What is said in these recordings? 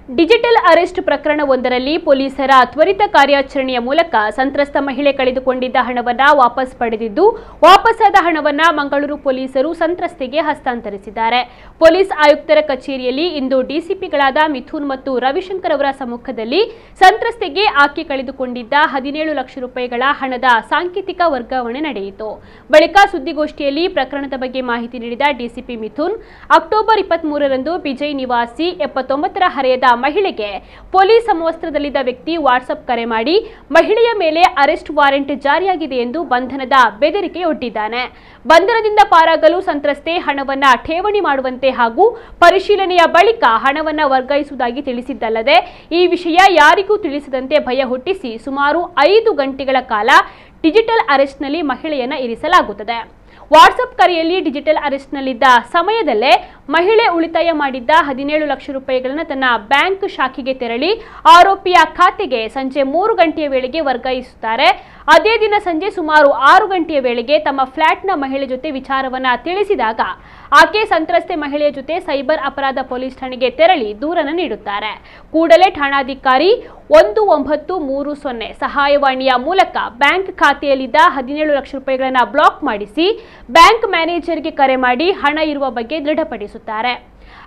Digital arrest ಪ್ರಕರಣವೊಂದರಲ್ಲಿ ಪೊಲೀಸರ ತ್ವರಿತ ಕಾರ್ಯಾಚರಣೆಯ ಮೂಲಕ ಸಂತ್ರಸ್ತ ಮಹಿಳೆ ಕಳೆದುಕೊಂಡಿದ್ದ ಹಣವನ್ನು ವಾಪಸ್ ಪಡೆದಿದ್ದು, ವಾಪಸ್ಸಾದ ಹಣವನ್ನು ಮಂಗಳೂರು ಪೊಲೀಸರು ಸಂತ್ರಸ್ತೆಗೆ ಹಸ್ತಾಂತರಿಸಿದ್ದಾರೆ. ಪೊಲೀಸ್ ಆಯುಕ್ತರ ಕಚೇರಿಯಲ್ಲಿ ಇಂದು ಡಿಸಿಪಿಗಳಾದ ಮಿಥುನ್ ಮತ್ತು ರವಿಶಂಕರ್ ಅವರ ಸಮ್ಮುಖದಲ್ಲಿ ಸಂತ್ರಸ್ತೆಗೆ ಆಕೆ ಕಳೆದುಕೊಂಡಿದ್ದ 17 ಲಕ್ಷ ರೂಪಾಯಿಗಳ ಹಣದ ಸಾಂಕೇತಿಕ ವರ್ಗಾವಣೆ ನಡೆಯಿತು. ಬಳಿಕ ಸುದ್ದಿಗೋಷ್ಠಿಯಲ್ಲಿ ಪ್ರಕರಣದ ಬಗ್ಗೆ ಮಾಹಿತಿ ನೀಡಿದ ಡಿಸಿಪಿ ಮಿಥುನ್, ಅಕ್ಟೋಬರ್ 23ರಂದು ಬಿಜೈ ನಿವಾಸಿ 79ರ ಹರೆಯದ ಮಹಿಳೆಗೆ ಪೊಲೀಸ್ ಸಮವಸ್ತ್ರದಲ್ಲಿದ್ದ ವ್ಯಕ್ತಿ ವಾಟ್ಸ್ಆಪ್ ಕರೆ ಮಾಡಿ ಮಹಿಳೆಯ ಮೇಲೆ ಅರೆಸ್ಟ್ ವಾರೆಂಟ್ ಜಾರಿಯಾಗಿದೆ ಎಂದು ಬಂಧನದ ಬೆದರಿಕೆಯೊಡ್ಡಿದ್ದಾನೆ. ಬಂಧನದಿಂದ ಪಾರಾಗಲು ಸಂತ್ರಸ್ತೆ ಹಣವನ್ನ ಠೇವಣಿ ಮಾಡುವಂತೆ ಹಾಗೂ ಪರಿಶೀಲನೆಯ ಬಳಿಕ ಹಣವನ್ನ ವರ್ಗಾಯಿಸುವುದಾಗಿ ತಿಳಿಸಿದ್ದಲ್ಲದೆ ಈ ವಿಷಯ ಯಾರಿಗೂ ತಿಳಿಸದಂತೆ ಭಯ ಹುಟ್ಟಿಸಿ ಸುಮಾರು 5 ಗಂಟೆಗಳ ಕಾಲ ಡಿಜಿಟಲ್ ಅರೆಸ್ಟ್ನಲ್ಲಿ ಮಹಿಳೆಯನ್ನ ಇರಿಸಲಾಗುತ್ತದೆ. ವಾಟ್ಸ್ಆಪ್ ಕರೆಯಲ್ಲಿ ಡಿಜಿಟಲ್ ಅರೆಸ್ಟ್ನಲ್ಲಿದ್ದ ಸಮಯದಲ್ಲೇ ಮಹಿಳೆ ಉಳಿತಾಯ ಮಾಡಿದ್ದ 17 ಲಕ್ಷ ರೂಪಾಯಿಗಳನ್ನು ತನ್ನ ಬ್ಯಾಂಕ್ ಶಾಖೆಗೆ ತೆರಳಿ ಆರೋಪಿಯ ಖಾತೆಗೆ ಸಂಜೆ 3 ಗಂಟೆಯ ವೇಳೆಗೆ ವರ್ಗಾಯಿಸುತ್ತಾರೆ. ಅದೇ ದಿನ ಸಂಜೆ ಸುಮಾರು 6 ಗಂಟೆಯ ವೇಳೆಗೆ ತಮ್ಮ ಫ್ಲಾಟ್ನ ಮಹಿಳೆ ಜೊತೆ ವಿಚಾರವನ್ನ ತಿಳಿಸಿದಾಗ ಆಕೆ ಸಂತ್ರಸ್ತೆ ಮಹಿಳೆಯ ಜೊತೆ ಸೈಬರ್ ಅಪರಾಧ ಪೊಲೀಸ್ ಠಾಣೆಗೆ ತೆರಳಿ ದೂರನ್ನು ನೀಡುತ್ತಾರೆ. ಕೂಡಲೇ ಠಾಣಾಧಿಕಾರಿ 1930 ಸಹಾಯವಾಣಿಯ ಮೂಲಕ ಬ್ಯಾಂಕ್ ಖಾತೆಯಲ್ಲಿದ್ದ 17 ಲಕ್ಷ ರೂಪಾಯಿಗಳನ್ನು ಬ್ಲಾಕ್ ಮಾಡಿಸಿ ಬ್ಯಾಂಕ್ ಮ್ಯಾನೇಜರ್ಗೆ ಕರೆ ಮಾಡಿ ಹಣ ಇರುವ ಬಗ್ಗೆ ದೃಢಪಡಿಸುತ್ತಾರೆ.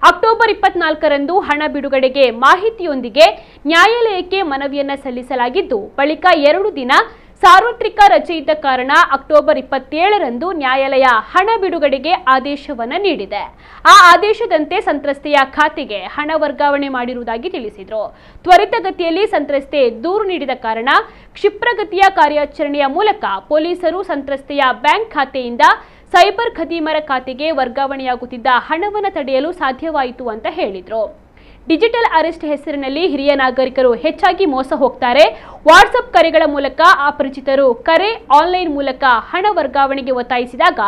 ಅಕ್ಟೋಬರ್ 24ರಂದು ಹಣ ಬಿಡುಗಡೆಗೆ ಮಾಹಿತಿಯೊಂದಿಗೆ ನ್ಯಾಯಾಲಯಕ್ಕೆ ಮನವಿಯನ್ನ ಸಲ್ಲಿಸಲಾಗಿದ್ದು, ಬಳಿಕ 2 ದಿನ ಸಾರ್ವತ್ರಿಕ ರಜೆ ಇದ್ದ ಕಾರಣ ಅಕ್ಟೋಬರ್ 27ರಂದು ನ್ಯಾಯಾಲಯ ಹಣ ಬಿಡುಗಡೆಗೆ ಆದೇಶವನ್ನು ನೀಡಿದೆ. ಆ ಆದೇಶದಂತೆ ಸಂತ್ರಸ್ತೆಯ ಖಾತೆಗೆ ಹಣ ವರ್ಗಾವಣೆ ಮಾಡಿರುವುದಾಗಿ ತಿಳಿಸಿದರು. ತ್ವರಿತಗತಿಯಲ್ಲಿ ಸಂತ್ರಸ್ತೆ ದೂರು ನೀಡಿದ ಕಾರಣ ಕ್ಷಿಪ್ರಗತಿಯ ಕಾರ್ಯಾಚರಣೆಯ ಮೂಲಕ ಪೊಲೀಸರು ಸಂತ್ರಸ್ತೆಯ ಬ್ಯಾಂಕ್ ಖಾತೆಯಿಂದ ಸೈಬರ್ ಖದೀಮರ ಖಾತೆಗೆ ವರ್ಗಾವಣೆಯಾಗುತ್ತಿದ್ದ ಹಣವನ್ನು ತಡೆಯಲು ಸಾಧ್ಯವಾಯಿತು ಅಂತ ಹೇಳಿದರು. ಡಿಜಿಟಲ್ ಅರೆಸ್ಟ್ ಹೆಸರಿನಲ್ಲಿ ಹಿರಿಯ ನಾಗರಿಕರು ಹೆಚ್ಚಾಗಿ ಮೋಸ ಹೋಗ್ತಾರೆ. ವಾಟ್ಸ್ಆಪ್ ಕರೆಗಳ ಮೂಲಕ ಅಪರಿಚಿತರು ಕರೆ, ಆನ್ಲೈನ್ ಮೂಲಕ ಹಣ ವರ್ಗಾವಣೆಗೆ ಒತ್ತಾಯಿಸಿದಾಗ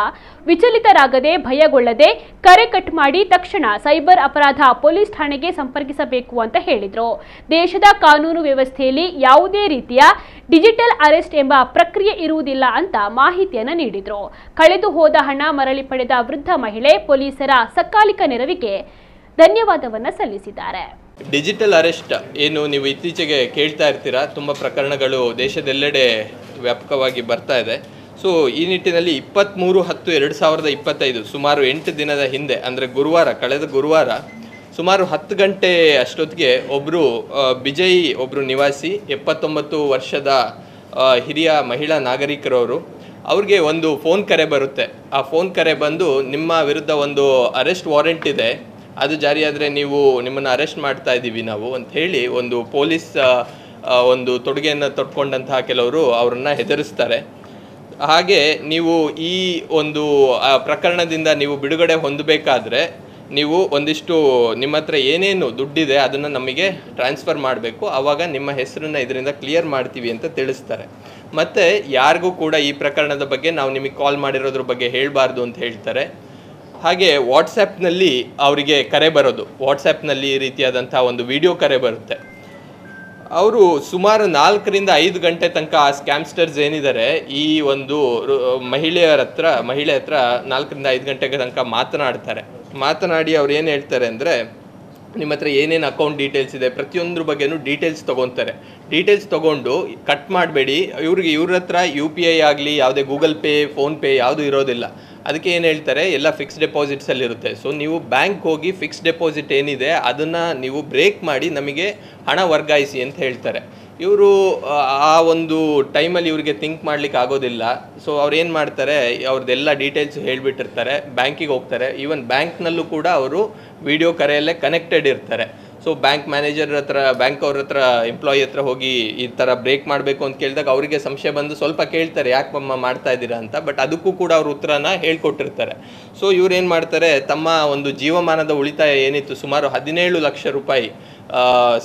ವಿಚಲಿತರಾಗದೆ, ಭಯಗೊಳ್ಳದೆ ಕರೆ ಕಟ್ ಮಾಡಿ ತಕ್ಷಣ ಸೈಬರ್ ಅಪರಾಧ ಪೊಲೀಸ್ ಠಾಣೆಗೆ ಸಂಪರ್ಕಿಸಬೇಕು ಅಂತ ಹೇಳಿದರು. ದೇಶದ ಕಾನೂನು ವ್ಯವಸ್ಥೆಯಲ್ಲಿ ಯಾವುದೇ ರೀತಿಯ ಡಿಜಿಟಲ್ ಅರೆಸ್ಟ್ ಎಂಬ ಪ್ರಕ್ರಿಯೆ ಇರುವುದಿಲ್ಲ ಅಂತ ಮಾಹಿತಿಯನ್ನು ನೀಡಿದರು. ಕಳೆದು ಹೋದ ಹಣ ಮರಳಿ ಪಡೆದ ವೃದ್ಧ ಮಹಿಳೆ ಪೊಲೀಸರ ಸಕಾಲಿಕ ನೆರವಿಗೆ ಧನ್ಯವಾದವನ್ನು ಸಲ್ಲಿಸಿದ್ದಾರೆ. ಡಿಜಿಟಲ್ ಅರೆಸ್ಟ್ ಏನು ನೀವು ಇತ್ತೀಚೆಗೆ ಕೇಳ್ತಾ ಇರ್ತೀರಾ, ತುಂಬ ಪ್ರಕರಣಗಳು ದೇಶದೆಲ್ಲೆಡೆ ವ್ಯಾಪಕವಾಗಿ ಬರ್ತಾ ಇದೆ. ಸೊ ಈ ನಿಟ್ಟಿನಲ್ಲಿ 23/10/2025 ಸುಮಾರು 8 ದಿನದ ಹಿಂದೆ, ಅಂದರೆ ಕಳೆದ ಗುರುವಾರ ಸುಮಾರು 10 ಗಂಟೆ ಅಷ್ಟೊತ್ತಿಗೆ ಬಿಜೈ ಒಬ್ಬರು ನಿವಾಸಿ 79 ವರ್ಷದ ಹಿರಿಯ ಮಹಿಳಾ ನಾಗರಿಕರವರು, ಅವ್ರಿಗೆ ಒಂದು ಫೋನ್ ಕರೆ ಬರುತ್ತೆ. ಆ ಫೋನ್ ಕರೆ ಬಂದು, ನಿಮ್ಮ ವಿರುದ್ಧ ಒಂದು ಅರೆಸ್ಟ್ ವಾರೆಂಟ್ ಇದೆ, ಅದು ಜಾರಿಯಾದರೆ ನಿಮ್ಮನ್ನು ಅರೆಸ್ಟ್ ಮಾಡ್ತಾ ಇದ್ದೀವಿ ನಾವು ಅಂತ ಹೇಳಿ ಒಂದು ಪೊಲೀಸ್ ಒಂದು ತೊಡುಗೆಯನ್ನು ತೊಟ್ಕೊಂಡಂತಹ ಕೆಲವರು ಅವರನ್ನು ಹೆದರಿಸ್ತಾರೆ. ಹಾಗೆ ನೀವು ಈ ಒಂದು ಪ್ರಕರಣದಿಂದ ನೀವು ಬಿಡುಗಡೆ ಹೊಂದಬೇಕಾದ್ರೆ ನೀವು ಒಂದಿಷ್ಟು ನಿಮ್ಮ ಹತ್ರ ಏನೇನು ದುಡ್ಡಿದೆ ಅದನ್ನು ನಮಗೆ ಟ್ರಾನ್ಸ್ಫರ್ ಮಾಡಬೇಕು, ಆವಾಗ ನಿಮ್ಮ ಹೆಸರನ್ನು ಇದರಿಂದ ಕ್ಲಿಯರ್ ಮಾಡ್ತೀವಿ ಅಂತ ತಿಳಿಸ್ತಾರೆ. ಮತ್ತು ಯಾರಿಗೂ ಕೂಡ ಈ ಪ್ರಕರಣದ ಬಗ್ಗೆ ನಾವು ನಿಮಗೆ ಕಾಲ್ ಮಾಡಿರೋದ್ರ ಬಗ್ಗೆ ಹೇಳಬಾರ್ದು ಅಂತ ಹೇಳ್ತಾರೆ. ಹಾಗೆ ವಾಟ್ಸಪ್ನಲ್ಲಿ ಅವರಿಗೆ ಕರೆ ಬರೋದು, ವಾಟ್ಸಪ್ನಲ್ಲಿ ಈ ರೀತಿಯಾದಂಥ ಒಂದು ವಿಡಿಯೋ ಕರೆ ಬರುತ್ತೆ. ಅವರು ಸುಮಾರು 4ರಿಂದ 5 ಗಂಟೆ ತನಕ ಆ ಸ್ಕ್ಯಾಮ್ಸ್ಟರ್ಸ್ ಏನಿದ್ದಾರೆ ಈ ಒಂದು ಮಹಿಳೆ ಹತ್ರ 4ರಿಂದ 5 ಗಂಟೆಗೆ ತನಕ ಮಾತನಾಡಿ ಅವ್ರು ಏನು ಹೇಳ್ತಾರೆ ಅಂದರೆ, ನಿಮ್ಮ ಹತ್ರ ಏನೇನು ಅಕೌಂಟ್ ಡೀಟೇಲ್ಸ್ ಇದೆ ಪ್ರತಿಯೊಂದ್ರ ಬಗ್ಗೆನೂ ಡೀಟೇಲ್ಸ್ ತೊಗೊತಾರೆ. ಡೀಟೇಲ್ಸ್ ತೊಗೊಂಡು ಕಟ್ ಮಾಡಬೇಡಿ, ಇವ್ರ ಹತ್ರ UPI ಆಗಲಿ ಯಾವುದೇ ಗೂಗಲ್ ಪೇ, ಫೋನ್ಪೇ ಯಾವುದೂ ಇರೋದಿಲ್ಲ. ಅದಕ್ಕೆ ಏನು ಹೇಳ್ತಾರೆ, ಎಲ್ಲ ಫಿಕ್ಸ್ಡ್ ಡೆಪಾಸಿಟ್ಸಲ್ಲಿರುತ್ತೆ. ಸೊ ನೀವು ಬ್ಯಾಂಕ್ ಹೋಗಿ ಫಿಕ್ಸ್ಡ್ ಡೆಪಾಸಿಟ್ ಏನಿದೆ ಅದನ್ನು ನೀವು ಬ್ರೇಕ್ ಮಾಡಿ ನಮಗೆ ಹಣ ವರ್ಗಾಯಿಸಿ ಅಂತ ಹೇಳ್ತಾರೆ. ಇವರು ಆ ಒಂದು ಟೈಮಲ್ಲಿ ಇವರಿಗೆ ಥಿಂಕ್ ಮಾಡ್ಲಿಕ್ಕೆ ಆಗೋದಿಲ್ಲ. ಸೊ ಅವ್ರು ಏನು ಮಾಡ್ತಾರೆ, ಅವ್ರದ್ದೆಲ್ಲ ಡೀಟೇಲ್ಸ್ ಹೇಳಿಬಿಟ್ಟಿರ್ತಾರೆ, ಬ್ಯಾಂಕಿಗೆ ಹೋಗ್ತಾರೆ. ಈವನ್ ಬ್ಯಾಂಕ್ನಲ್ಲೂ ಕೂಡ ಅವರು ವಿಡಿಯೋ ಕರೆಯಲ್ಲೇ ಕನೆಕ್ಟೆಡ್ ಇರ್ತಾರೆ. ಸೊ ಬ್ಯಾಂಕ್ ಮ್ಯಾನೇಜರ್ ಹತ್ರ, ಬ್ಯಾಂಕ್ ಅವ್ರ ಹತ್ರ, ಎಂಪ್ಲಾಯಿ ಹತ್ರ ಹೋಗಿ ಈ ಥರ ಬ್ರೇಕ್ ಮಾಡಬೇಕು ಅಂತ ಕೇಳಿದಾಗ ಅವರಿಗೆ ಸಂಶಯ ಬಂದು ಸ್ವಲ್ಪ ಕೇಳ್ತಾರೆ, ಯಾಕೆ ಮಾಡ್ತಾ ಇದ್ದೀರಾ ಅಂತ. ಬಟ್ ಅದಕ್ಕೂ ಕೂಡ ಅವ್ರ ಉತ್ತರನ ಹೇಳ್ಕೊಟ್ಟಿರ್ತಾರೆ. ಸೊ ಇವ್ರು ಏನು ಮಾಡ್ತಾರೆ, ತಮ್ಮ ಒಂದು ಜೀವಮಾನದ ಉಳಿತಾಯ ಏನಿತ್ತು ಸುಮಾರು 17 ಲಕ್ಷ ರೂಪಾಯಿ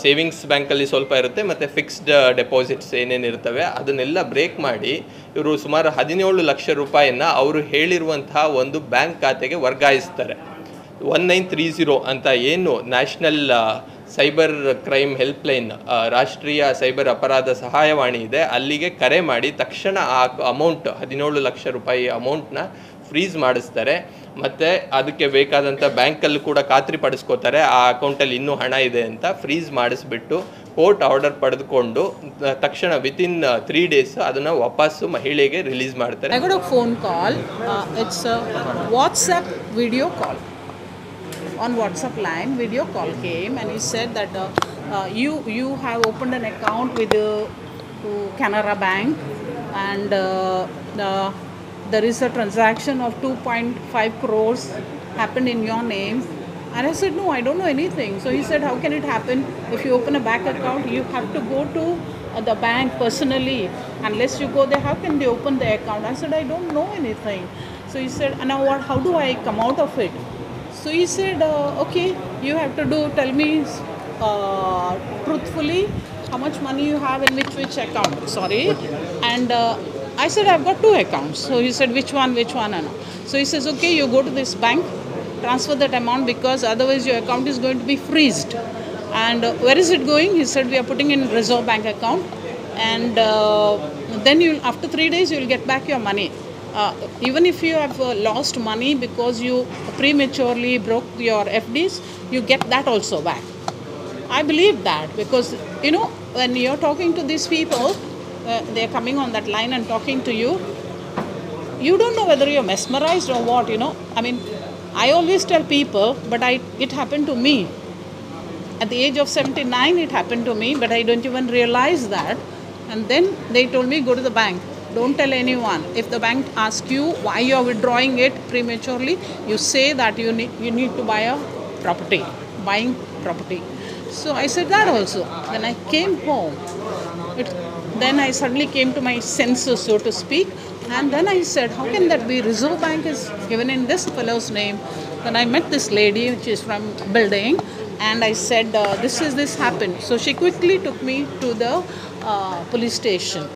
ಸೇವಿಂಗ್ಸ್ ಬ್ಯಾಂಕಲ್ಲಿ ಸ್ವಲ್ಪ ಇರುತ್ತೆ, ಮತ್ತು ಫಿಕ್ಸ್ಡ್ ಡೆಪಾಸಿಟ್ಸ್ ಏನೇನಿರ್ತವೆ ಅದನ್ನೆಲ್ಲ ಬ್ರೇಕ್ ಮಾಡಿ ಇವರು ಸುಮಾರು 17 ಲಕ್ಷ ರೂಪಾಯಿಯನ್ನು ಅವರು ಹೇಳಿರುವಂತಹ ಒಂದು ಬ್ಯಾಂಕ್ ಖಾತೆಗೆ ವರ್ಗಾಯಿಸ್ತಾರೆ. 1930 ಅಂತ ಏನು ನ್ಯಾಷನಲ್ ಸೈಬರ್ ಕ್ರೈಮ್ ಹೆಲ್ಪ್ಲೈನ್, ರಾಷ್ಟ್ರೀಯ ಸೈಬರ್ ಅಪರಾಧ ಸಹಾಯವಾಣಿ ಇದೆ, ಅಲ್ಲಿಗೆ ಕರೆ ಮಾಡಿ ತಕ್ಷಣ ಆ ಅಮೌಂಟ್ 17 ಲಕ್ಷ ರೂಪಾಯಿ ಅಮೌಂಟ್ನ ಫ್ರೀಸ್ ಮಾಡಿಸ್ತಾರೆ ಮತ್ತು ಅದಕ್ಕೆ ಬೇಕಾದಂಥ ಬ್ಯಾಂಕಲ್ಲಿ ಕೂಡ ಖಾತ್ರಿ ಪಡಿಸ್ಕೋತಾರೆ ಆ ಅಕೌಂಟಲ್ಲಿ ಇನ್ನೂ ಹಣ ಇದೆ ಅಂತ ಫ್ರೀಸ್ ಮಾಡಿಸ್ಬಿಟ್ಟು ಕೋರ್ಟ್ ಆರ್ಡರ್ ಪಡೆದುಕೊಂಡು ತಕ್ಷಣ ವಿತಿನ್ 3 days ಅದನ್ನು ವಾಪಸ್ಸು ಮಹಿಳೆಗೆ ರಿಲೀಸ್ ಮಾಡ್ತಾರೆ. I got a phone call. It's a WhatsApp video call. On WhatsApp line, video call came and he said that you have opened an account with Canara Bank and there is a transaction of 2.5 crores happened in your name. And I said, no, I don't know anything. So he said, how can it happen? If you open a bank account, you have to go to the bank personally. Unless you go there, how can they open the account? I said, I don't know anything. So he said, now what? How do I come out of it? So he said, okay, you have to tell me truthfully how much money you have in which account. Sorry. And I said, I've got 2 accounts. So he said, which one? So he says, okay, you go to this bank, transfer that amount because otherwise your account is going to be freezed. And where is it going? He said, we are putting in Reserve Bank account. And then after 3 days, you will get back your money. Even if you have lost money because you prematurely broke your FDs, you get that also back. I believe that because, when you're talking to these people, they're coming on that line and talking to you, you don't know whether you're mesmerized or what, I mean, I always tell people, but it happened to me. At the age of 79, it happened to me, but I don't even realize that. And then they told me, go to the bank. Don't tell anyone. If the bank asks you why you are withdrawing it prematurely, you say that you need to buy a property, buying property. So I said that also. When I came home, then I suddenly came to my senses, so to speak. And then I said, how can that be? Reserve Bank is given in this fellow's name. Then I met this lady, which is from building, and I said, this happened. So she quickly took me to the police station.